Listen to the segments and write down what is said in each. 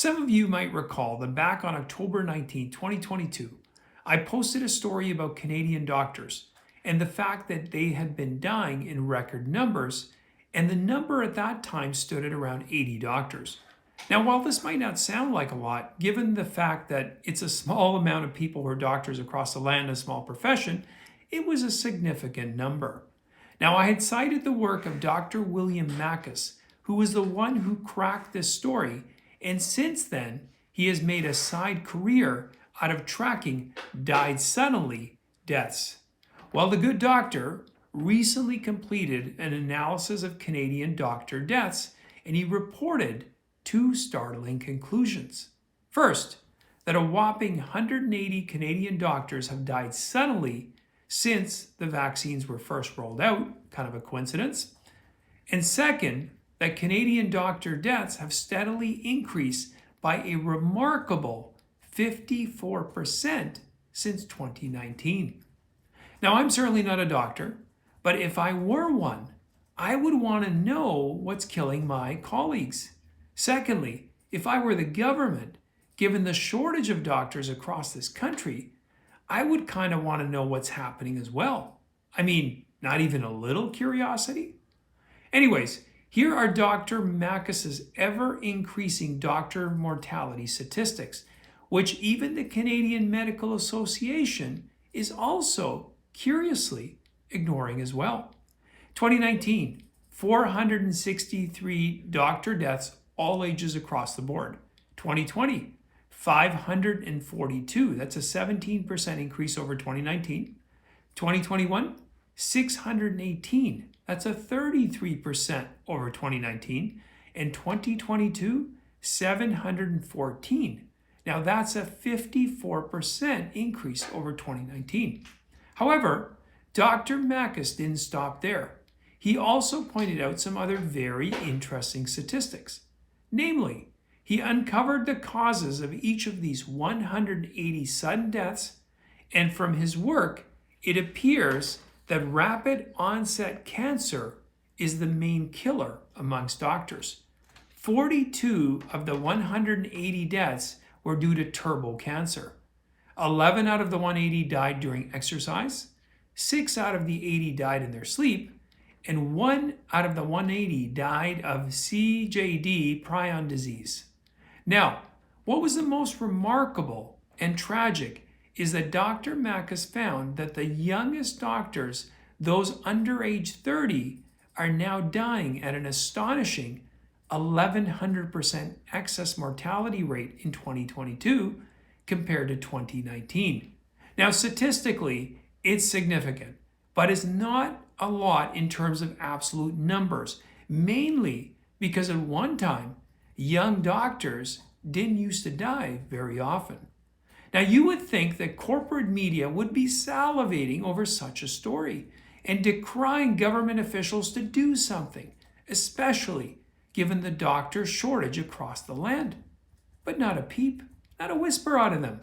Some of you might recall that back on October 19, 2022, I posted a story about Canadian doctors and the fact that they had been dying in record numbers, and the number at that time stood at around 80 doctors. Now, while this might not sound like a lot, given the fact that it's a small amount of people who are doctors across the land in a small profession, it was a significant number. Now, I had cited the work of Dr. William Makis, who was the one who cracked this story, and since then, he has made a side career out of tracking died suddenly deaths. Well, the good doctor recently completed an analysis of Canadian doctor deaths, and he reported two startling conclusions. First, that a whopping 180 Canadian doctors have died suddenly since the vaccines were first rolled out, kind of a coincidence. And second, that Canadian doctor deaths have steadily increased by a remarkable 54% since 2019. Now, I'm certainly not a doctor, but if I were one, I would want to know what's killing my colleagues. Secondly, if I were the government, given the shortage of doctors across this country, I would kind of want to know what's happening as well. I mean, not even a little curiosity? Anyways, here are Dr. Makis' ever-increasing doctor mortality statistics, which even the Canadian Medical Association is also curiously ignoring as well. 2019, 463 doctor deaths, all ages across the board. 2020, 542. That's a 17% increase over 2019. 2021, 618. That's a 33% over 2019. And 2022, 714. Now that's a 54% increase over 2019. However, Dr. Makis didn't stop there. He also pointed out some other very interesting statistics. Namely, he uncovered the causes of each of these 180 sudden deaths, and from his work, it appears that rapid onset cancer is the main killer amongst doctors. 42 of the 180 deaths were due to turbo cancer. 11 out of the 180 died during exercise, 6 out of the 80 died in their sleep, and 1 out of the 180 died of CJD prion disease. Now, what was the most remarkable and tragic is that Dr. Makis found that the youngest doctors, those under age 30, are now dying at an astonishing 1,100% excess mortality rate in 2022 compared to 2019. Now, statistically, it's significant, but it's not a lot in terms of absolute numbers, mainly because at one time, young doctors didn't used to die very often. Now, you would think that corporate media would be salivating over such a story and decrying government officials to do something, especially given the doctor shortage across the land. But not a peep, not a whisper out of them.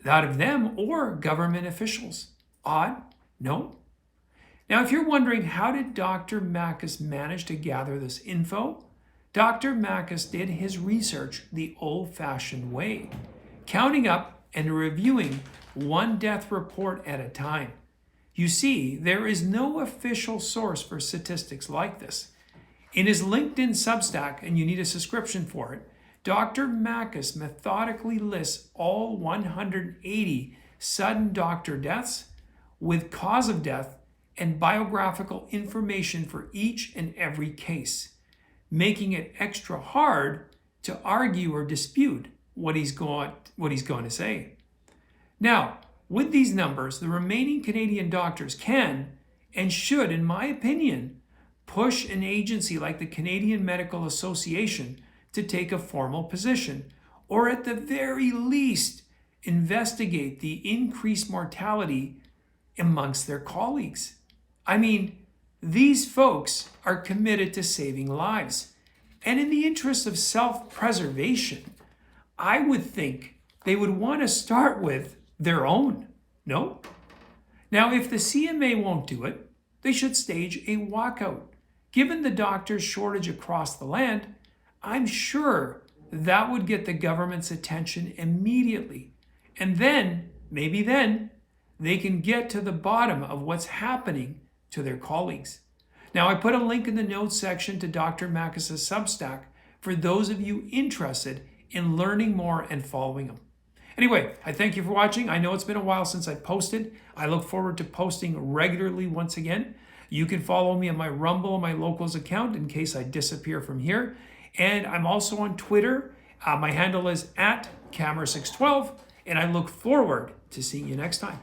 Out of them or government officials. Odd? No? Now, if you're wondering how did Dr. Makis manage to gather this info, Dr. Makis did his research the old-fashioned way, counting up and reviewing one death report at a time. You see, there is no official source for statistics like this. In his LinkedIn Substack, and you need a subscription for it, Dr. Makis methodically lists all 180 sudden doctor deaths with cause of death and biographical information for each and every case, making it extra hard to argue or dispute what he's going to say. Now, with these numbers, the remaining Canadian doctors can and should, in my opinion, push an agency like the Canadian Medical Association to take a formal position, or at the very least, investigate the increased mortality amongst their colleagues. I mean, these folks are committed to saving lives. And in the interest of self-preservation, I would think they would want to start with their own, no? Now, if the CMA won't do it, they should stage a walkout. Given the doctors' shortage across the land, I'm sure that would get the government's attention immediately. And then, maybe then, they can get to the bottom of what's happening to their colleagues. Now, I put a link in the notes section to Dr. Makis' Substack for those of you interested in learning more and following him. Anyway, I thank you for watching. I know it's been a while since I posted. I look forward to posting regularly once again. You can follow me on my Rumble and my Locals account in case I disappear from here. And I'm also on Twitter. My handle is @Camera612, and I look forward to seeing you next time.